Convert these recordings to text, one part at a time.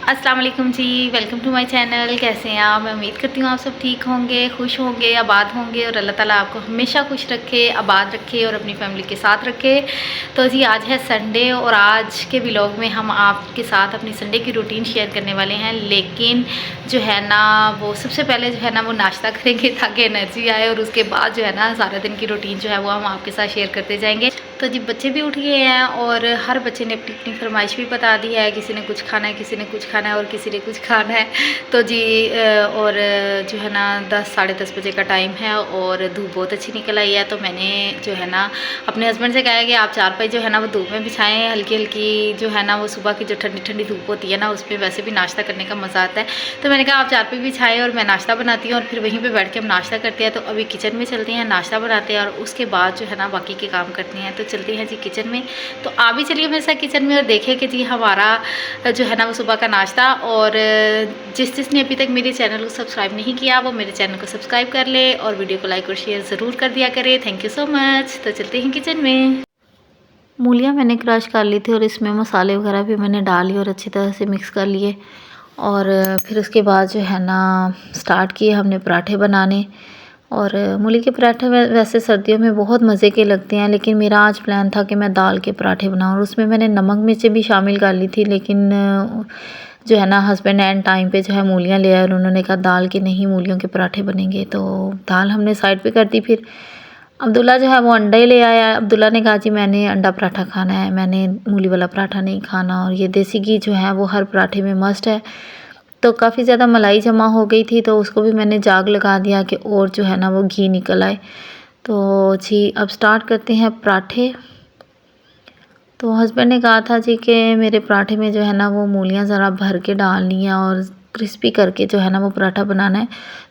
अस्सलाम वालेकुम जी, welcome to my channel. कैसे हैं आप? मैं उम्मीद करती हूँ आप सब ठीक होंगे, खुश होंगे, आबाद होंगे और अल्लाह ताला आपको हमेशा खुश रखे, आबाद रखे और अपनी फैमिली के साथ रखे। तो जी आज है संडे और आज के व्लॉग में हम आपके साथ अपनी संडे की रूटीन शेयर करने वाले हैं। लेकिन जो है ना वो सबसे पहले जो है ना वो नाश्ता करेंगे ताकि एनर्जी आए, और उसके बाद जो है ना सारा दिन की रूटीन जो है वो हम आपके साथ शेयर करते जाएंगे। तो जी बच्चे भी उठ गए हैं और हर बच्चे ने अपनी अपनी फरमाइश भी बता दी है। किसी ने कुछ खाना है, किसी ने कुछ खाना है और किसी ने कुछ खाना है। तो जी और जो है ना 10 साढ़े 10 बजे का टाइम है और धूप बहुत अच्छी निकल आई है। तो मैंने जो है ना अपने हस्बैंड से कहा है कि आप चारपाई जो है ना वो धूप में बिछाएं। हल्की हल्की जो है ना वो सुबह की जो ठंडी ठंडी धूप होती है ना उसमें वैसे भी नाश्ता करने का मज़ा आता है। तो मैंने कहा आप चारपाई बिछाएं और मैं नाश्ता बनाती हूँ और फिर वहीं पर बैठ के हम नाश्ता करते हैं। तो अभी किचन में चलते हैं, नाश्ता बनाते हैं और उसके बाद जो है ना बाकी के काम करते हैं। तो चलते हैं जी किचन में। तो आप भी चलिए मेरे साथ किचन में और देखें कि जी हमारा जो है ना वो सुबह का नाश्ता। और जिसने अभी तक मेरे चैनल को सब्सक्राइब नहीं किया वो मेरे चैनल को सब्सक्राइब कर ले और वीडियो को लाइक और शेयर ज़रूर कर दिया करे। Thank you so much. तो चलते हैं किचन में। मूलियाँ मैंने क्रश कर ली थी और इसमें मसाले वगैरह भी मैंने डाल लिए और अच्छी तरह से मिक्स कर लिए। और फिर उसके बाद जो है ना स्टार्ट किए हमने पराठे बनाने। और मूली के पराठे वैसे सर्दियों में बहुत मज़े के लगते हैं, लेकिन मेरा आज प्लान था कि मैं दाल के पराठे बनाऊँ और उसमें मैंने नमक मिर्चें भी शामिल कर ली थी। लेकिन जो है ना हस्बैंड एंड टाइम पे जो है मूलियाँ ले आए और उन्होंने कहा दाल के नहीं मूलियों के पराठे बनेंगे। तो दाल हमने साइड पे कर दी। फिर अब्दुल्ला जो है वो अंडा ही ले आया। अब्दुल्ला ने कहा जी मैंने अंडा पराठा खाना है, मैंने मूली वाला पराठा नहीं खाना। और ये देसी घी जो है वो हर पराठे में मस्ट है। तो काफ़ी ज़्यादा मलाई जमा हो गई थी तो उसको भी मैंने जाग लगा दिया कि और जो है ना वो घी निकल आए। तो जी अब स्टार्ट करते हैं पराठे। तो हस्बैंड ने कहा था जी कि मेरे पराठे में जो है ना वो मूलियाँ ज़रा भर के डालनी है और क्रिस्पी करके जो है ना वो पराठा बनाना है।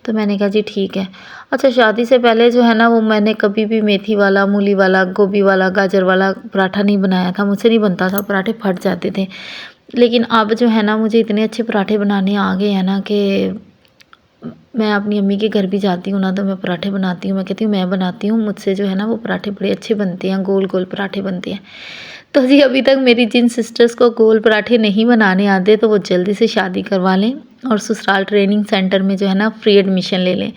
तो मैंने कहा जी ठीक है। अच्छा शादी से पहले जो है ना वो मैंने कभी भी मेथी वाला, मूली वाला, गोभी वाला, गाजर वाला पराठा नहीं बनाया था। मुझसे नहीं बनता था, पराठे फट जाते थे। लेकिन अब जो है ना मुझे इतने अच्छे पराठे बनाने आ गए हैं ना कि मैं अपनी अम्मी के घर भी जाती हूँ ना तो मैं पराठे बनाती हूँ। मैं कहती हूँ मैं बनाती हूँ, मुझसे जो है ना वो पराठे बड़े अच्छे बनते हैं, गोल गोल पराठे बनते हैं। तो जी अभी तक मेरी जिन सिस्टर्स को गोल पराठे नहीं बनाने आते तो वो जल्दी से शादी करवा लें और ससुराल ट्रेनिंग सेंटर में जो है ना फ्री एडमिशन ले लें।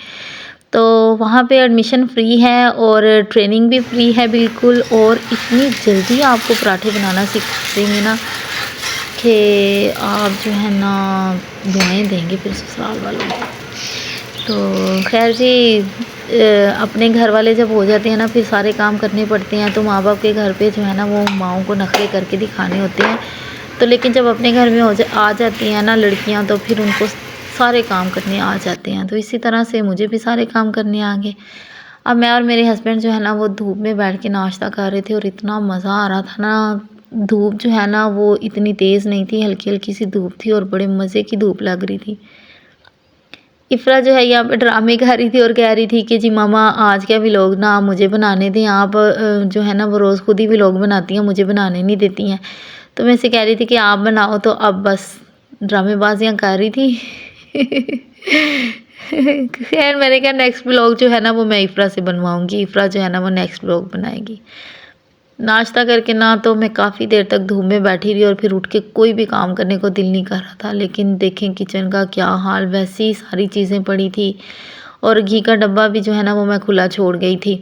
तो वहाँ पे एडमिशन फ्री है और ट्रेनिंग भी फ्री है बिल्कुल। और इतनी जल्दी आपको पराठे बनाना सीख देंगे ना कि आप जो है ना दुआएं देंगे फिर ससुराल वालों को। तो खैर जी अपने घर वाले जब हो जाते हैं ना फिर सारे काम करने पड़ते हैं। तो माँ बाप के घर पे जो है ना वो माँओं को नखरे करके दिखाने होते हैं। तो लेकिन जब अपने घर में आ जाती हैं ना लड़कियाँ तो फिर उनको सारे काम करने आ जाते हैं। तो इसी तरह से मुझे भी सारे काम करने आ गए। अब मैं और मेरे हस्बैंड जो है ना वो धूप में बैठ के नाश्ता कर रहे थे और इतना मज़ा आ रहा था ना। धूप जो है ना वो इतनी तेज़ नहीं थी, हल्की हल्की सी धूप थी और बड़े मज़े की धूप लग रही थी। इफ़रा जो है यहाँ पे ड्रामे कर रही थी और कह रही थी कि जी मामा आज क्या व्लॉग ना आप मुझे बनाने दें, आप जो है ना वो रोज़ खुद ही व्लॉग बनाती हैं, मुझे बनाने नहीं देती हैं। तो मैं इसे कह रही थी कि आप बनाओ, तो अब बस ड्रामेबाजियाँ कर रही थी। खैर मैंने कहा नेक्स्ट व्लॉग जो है ना वो मैं इफ़रा से बनवाऊँगी। इफ़रा जो है ना वो नेक्स्ट व्लॉग बनाएगी। नाश्ता करके ना तो मैं काफ़ी देर तक धूप में बैठी रही और फिर उठ के कोई भी काम करने को दिल नहीं कर रहा था। लेकिन देखें किचन का क्या हाल, वैसी ही सारी चीज़ें पड़ी थी और घी का डब्बा भी जो है ना वो मैं खुला छोड़ गई थी।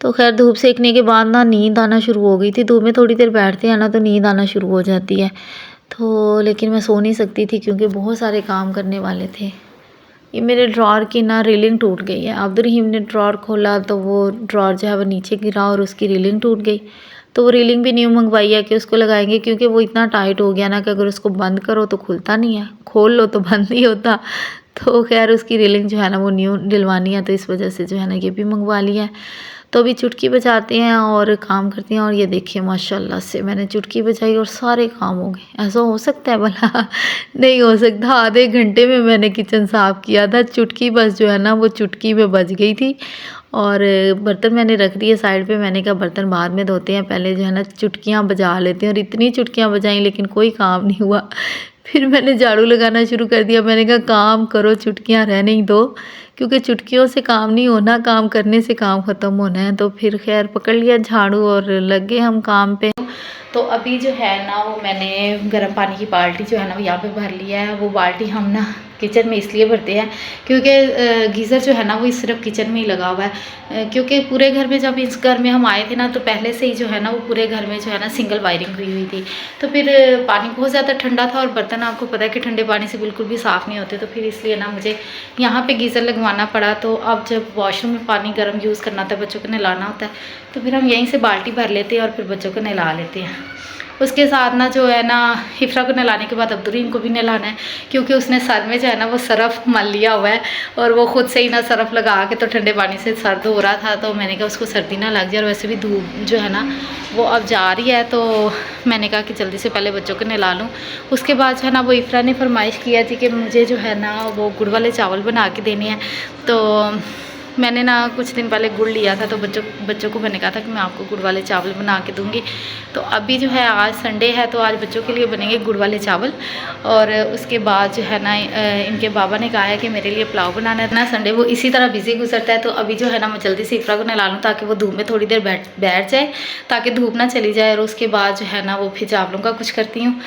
तो खैर धूप सेकने के बाद ना नींद आना शुरू हो गई थी। धूप में थोड़ी देर बैठते हैं ना तो नींद आना शुरू हो जाती है। तो लेकिन मैं सो नहीं सकती थी क्योंकि बहुत सारे काम करने वाले थे। ये मेरे ड्रॉर की ना रेलिंग टूट गई है। अब्दुर्रहीम ने ड्रॉर खोला तो वो ड्रॉर जो है वो नीचे गिरा और उसकी रेलिंग टूट गई। तो वो रेलिंग भी न्यू मंगवाई है कि उसको लगाएंगे क्योंकि वो इतना टाइट हो गया ना कि अगर उसको बंद करो तो खुलता नहीं है, खोल लो तो बंद नहीं होता। तो खैर उसकी रेलिंग जो है ना वो न्यू डलवानी है, तो इस वजह से जो है ना ये भी मंगवा लिया है। तो अभी चुटकी बजाते हैं और काम करते हैं। और ये देखिए माशाल्लाह से मैंने चुटकी बजाई और सारे काम हो गए। ऐसा हो सकता है भला? नहीं हो सकता। आधे घंटे में मैंने किचन साफ़ किया था। चुटकी बस जो है ना वो चुटकी में बज गई थी। और बर्तन मैंने रख दिए साइड पे। मैंने कहा बर्तन बाद में धोते हैं, पहले जो है ना चुटकियाँ बजा लेते हैं। और इतनी चुटकियाँ बजाई लेकिन कोई काम नहीं हुआ। फिर मैंने झाड़ू लगाना शुरू कर दिया। मैंने कहा काम करो, चुटकियाँ रहने ही दो, क्योंकि चुटकियों से काम नहीं होना, काम करने से काम ख़त्म होना है। तो फिर खैर पकड़ लिया झाड़ू और लग गए हम काम पे। तो अभी जो है ना वो मैंने गर्म पानी की बाल्टी जो है ना वो यहाँ पे भर लिया है। वो बाल्टी हम ना किचन में इसलिए भरते हैं क्योंकि गीज़र जो है ना वो सिर्फ किचन में ही लगा हुआ है, क्योंकि पूरे घर में जब इस घर में हम आए थे ना तो पहले से ही जो है ना वो पूरे घर में जो है ना सिंगल वायरिंग हुई थी। तो फिर पानी बहुत ज़्यादा ठंडा था और बर्तन आपको पता है कि ठंडे पानी से बिल्कुल भी साफ़ नहीं होते। तो फिर इसलिए ना मुझे यहाँ पर गीज़र लगवाना पड़ा। तो अब जब वॉशरूम में पानी गर्म यूज़ करना होता है, बच्चों को नहलाना होता है, तो फिर हम यहीं से बाल्टी भर लेते हैं और फिर बच्चों को नहला लेते हैं। उसके साथ ना जो है ना हिफ्रा को नहलाने के बाद अब्दुरीन को भी नहलाना है, क्योंकि उसने सर में जो है ना वो सरफ़ मल लिया हुआ है और वो खुद से ही ना सरफ़ लगा के तो ठंडे पानी से सर धो रहा था। तो मैंने कहा उसको सर्दी ना लग जाए, और वैसे भी धूप जो है ना वो अब जा रही है। तो मैंने कहा कि जल्दी से पहले बच्चों को नहला लूँ। उसके बाद जो है ना वो इफ्रा ने फरमाइश किया थी कि मुझे जो है ना वो गुड़ वाले चावल बना के देने हैं। तो मैंने ना कुछ दिन पहले गुड़ लिया था, तो बच्चों को मैंने कहा था कि मैं आपको गुड़ वाले चावल बना के दूंगी। तो अभी जो है आज संडे है तो आज बच्चों के लिए बनेंगे गुड़ वाले चावल। और उसके बाद जो है ना इनके बाबा ने कहा है कि मेरे लिए पुलाव बनाना है ना। संडे वो इसी तरह बिजी गुजरता है। तो अभी जो है ना मैं जल्दी से इफ्रा को नहला लूँ ताकि वो धूप में थोड़ी देर बैठ जाए, ताकि धूप ना चली जाए। और उसके बाद जो है ना वो फिर चावलों का कुछ करती हूँ।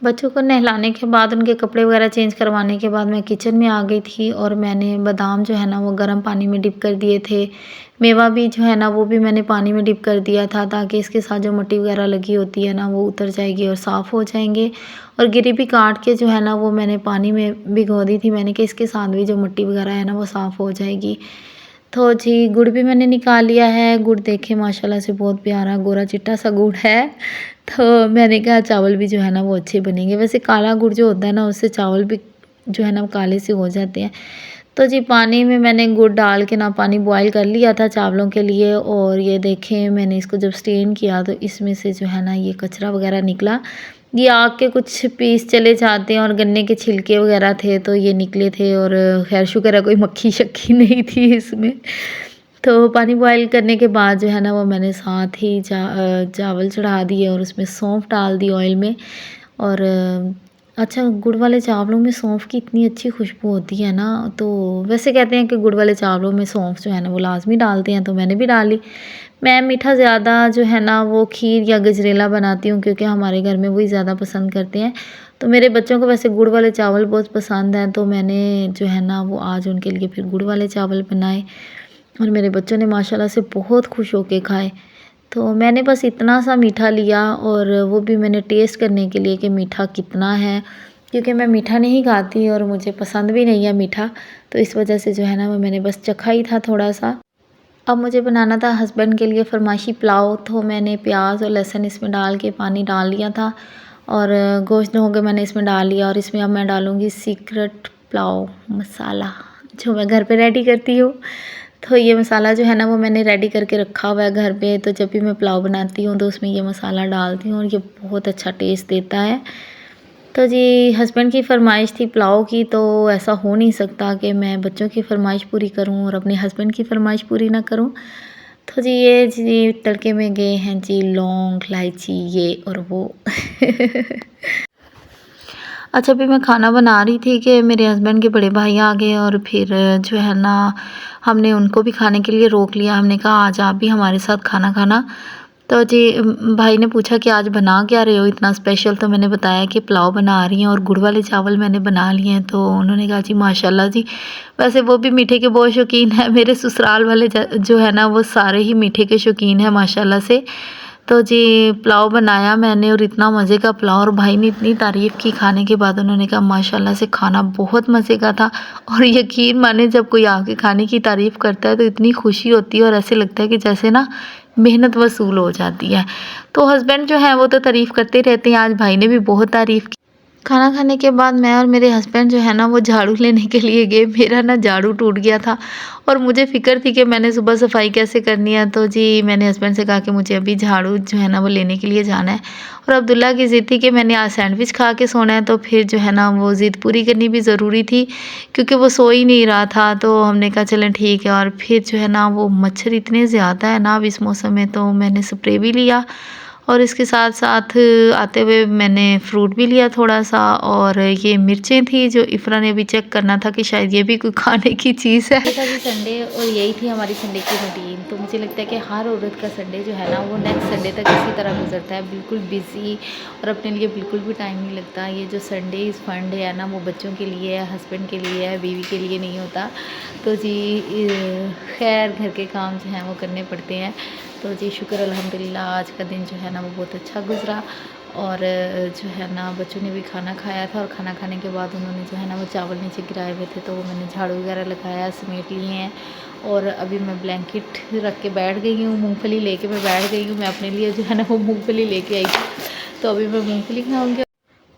बच्चों को नहलाने के बाद उनके कपड़े वगैरह चेंज करवाने के बाद मैं किचन में आ गई थी और मैंने बादाम जो है ना वो गर्म पानी में डिप कर दिए थे। मेवा भी जो है ना वो भी मैंने पानी में डिप कर दिया था, ताकि इसके साथ जो मिट्टी वगैरह लगी होती है ना वो उतर जाएगी और साफ़ हो जाएंगे। और गिरी भी काट के जो है ना वो मैंने पानी में भिगो दी थी मैंने, कि इसके साथ भी जो मिट्टी वगैरह है ना वो साफ़ हो जाएगी। तो जी गुड़ भी मैंने निकाल लिया है। गुड़ देखे माशाल्लाह से बहुत प्यारा गोरा चिट्टा सा गुड़ है। तो मैंने कहा चावल भी जो है ना वो अच्छे बनेंगे। वैसे काला गुड़ जो होता है ना उससे चावल भी जो है ना काले से हो जाते हैं। तो जी पानी में मैंने गुड़ डाल के ना पानी बॉयल कर लिया था चावलों के लिए। और ये देखें मैंने इसको जब स्ट्रेन किया तो इसमें से जो है ना ये कचरा वगैरह निकला। ये आग के कुछ पीस चले जाते हैं और गन्ने के छिलके वगैरह थे तो ये निकले थे। और खैर शुक्र है कोई मक्खी शक्खी नहीं थी इसमें। तो पानी बॉयल करने के बाद जो है ना वो मैंने साथ ही चावल चढ़ा दिए और उसमें सौंफ डाल दी ऑयल में। और अच्छा गुड़ वाले चावलों में सौंफ की इतनी अच्छी खुशबू होती है ना। तो वैसे कहते हैं कि गुड़ वाले चावलों में सौंफ जो है ना वो लाजमी डालते हैं, तो मैंने भी डाली। मैं मीठा ज़्यादा जो है ना वो खीर या गजरेला बनाती हूँ, क्योंकि हमारे घर में वही ज़्यादा पसंद करते हैं। तो मेरे बच्चों को वैसे गुड़ वाले चावल बहुत पसंद हैं, तो मैंने जो है ना वो आज उनके लिए फिर गुड़ वाले चावल बनाए और मेरे बच्चों ने माशाल्लाह से बहुत खुश होके खाए। तो मैंने बस इतना सा मीठा लिया और वो भी मैंने टेस्ट करने के लिए कि मीठा कितना है, क्योंकि मैं मीठा नहीं खाती और मुझे पसंद भी नहीं है मीठा। तो इस वजह से जो है ना वो मैंने बस चखा ही था थोड़ा सा। अब मुझे बनाना था हस्बैंड के लिए फरमाइशी पुलाव। तो मैंने प्याज और लहसुन इसमें डाल के पानी डाल लिया था और गोश्त हो गए मैंने इसमें डाल लिया। और इसमें अब मैं डालूँगी सीक्रेट पुलाव मसाला जो मैं घर पे रेडी करती हूँ। तो ये मसाला जो है ना वो मैंने रेडी करके रखा हुआ है घर पे। तो जब भी मैं पुलाव बनाती हूँ तो उसमें ये मसाला डालती हूँ और ये बहुत अच्छा टेस्ट देता है। तो जी हस्बैंड की फ़रमाइश थी पुलाव की, तो ऐसा हो नहीं सकता कि मैं बच्चों की फ़रमाइश पूरी करूँ और अपने हस्बैंड की फ़रमाइश पूरी ना करूँ। तो जी ये जी तड़के में गए हैं जी लौंग इलायची ये और वो अच्छा अभी मैं खाना बना रही थी कि मेरे हस्बैंड के बड़े भाई आ गए और फिर जो है ना हमने उनको भी खाने के लिए रोक लिया। हमने कहा आज आप भी हमारे साथ खाना खाना। तो जी भाई ने पूछा कि आज बना क्या रहे हो इतना स्पेशल। तो मैंने बताया कि पुलाव बना रही हैं और गुड़ वाले चावल मैंने बना लिए हैं। तो उन्होंने कहा जी माशाल्लाह जी। वैसे वो भी मीठे के बहुत शौकीन है। मेरे ससुराल वाले जो है ना वो सारे ही मीठे के शौकीन हैं माशाल्लाह से। तो जी पुलाव बनाया मैंने और इतना मज़े का पुलाव, और भाई ने इतनी तारीफ़ की खाने के बाद। उन्होंने कहा माशाल्लाह से खाना बहुत मज़े का था। और यकीन माने जब कोई आके खाने की तारीफ़ करता है तो इतनी खुशी होती है और ऐसे लगता है कि जैसे ना मेहनत वसूल हो जाती है। तो हस्बैंड जो है वो तो तारीफ़ करते रहते हैं, आज भाई ने भी बहुत तारीफ़ की। खाना खाने के बाद मैं और मेरे हस्बैंड जो है ना वो झाड़ू लेने के लिए गए। मेरा ना झाड़ू टूट गया था और मुझे फ़िक्र थी कि मैंने सुबह सफाई कैसे करनी है। तो जी मैंने हस्बैंड से कहा कि मुझे अभी झाड़ू जो है ना वो लेने के लिए जाना है। और अब्दुल्ला की ज़िद थी कि मैंने आज सैंडविच खा के सोना है। तो फिर जो है ना वो ज़िद पूरी करनी भी ज़रूरी थी, क्योंकि वो सो ही नहीं रहा था। तो हमने कहा चलें ठीक है। और फिर जो है ना वो मच्छर इतने ज़्यादा है ना अब इस मौसम में, तो मैंने स्प्रे भी लिया और इसके साथ साथ आते हुए मैंने फ्रूट भी लिया थोड़ा सा, और ये मिर्चें थी जो इफ़रा ने अभी चेक करना था कि शायद ये भी कोई खाने की चीज़ है। ये था जी संडे, और यही थी हमारी संडे की रूटीन। तो मुझे लगता है कि हर औरत का संडे जो है ना वो नेक्स्ट संडे तक इसी तरह गुजरता है, बिल्कुल बिज़ी, और अपने लिए बिल्कुल भी टाइम नहीं लगता। ये जो संडे इस फंडे है ना वो बच्चों के लिए है, हस्बैंड के लिए है, बीवी के लिए नहीं होता। तो जी खैर घर के काम जो हैं वो करने पड़ते हैं। तो जी शुक्र अल्हम्दुलिल्लाह आज का दिन जो है ना वो बहुत अच्छा गुज़रा, और जो है ना बच्चों ने भी खाना खाया था, और खाना खाने के बाद उन्होंने जो है ना वो चावल नीचे गिराए हुए थे, तो वो मैंने झाड़ू वगैरह लगाया, समेट लिए हैं। और अभी मैं ब्लैंकेट रख के बैठ गई हूँ, मूंगफली लेके मैं बैठ गई हूँ। मैं अपने लिए जो है ना वो मूंगफली लेके आई थी, तो अभी मैं मूंगफली खाऊंगी।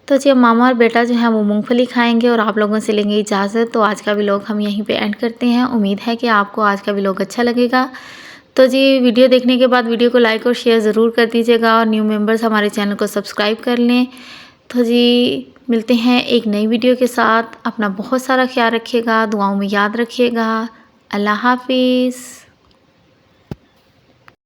तो जी मामा और बेटा जो है वो मूंगफली खाएंगे, और आप लोगों से लेंगे इजाज़त। तो आज का व्लॉग हम यहीं पे एंड करते हैं। उम्मीद है कि आपको आज का व्लॉग अच्छा लगेगा। तो जी वीडियो देखने के बाद वीडियो को लाइक और शेयर ज़रूर कर दीजिएगा, और न्यू मेंबर्स हमारे चैनल को सब्सक्राइब कर लें। तो जी मिलते हैं एक नई वीडियो के साथ। अपना बहुत सारा ख्याल रखिएगा, दुआओं में याद रखिएगा। अल्लाह हाफिज़।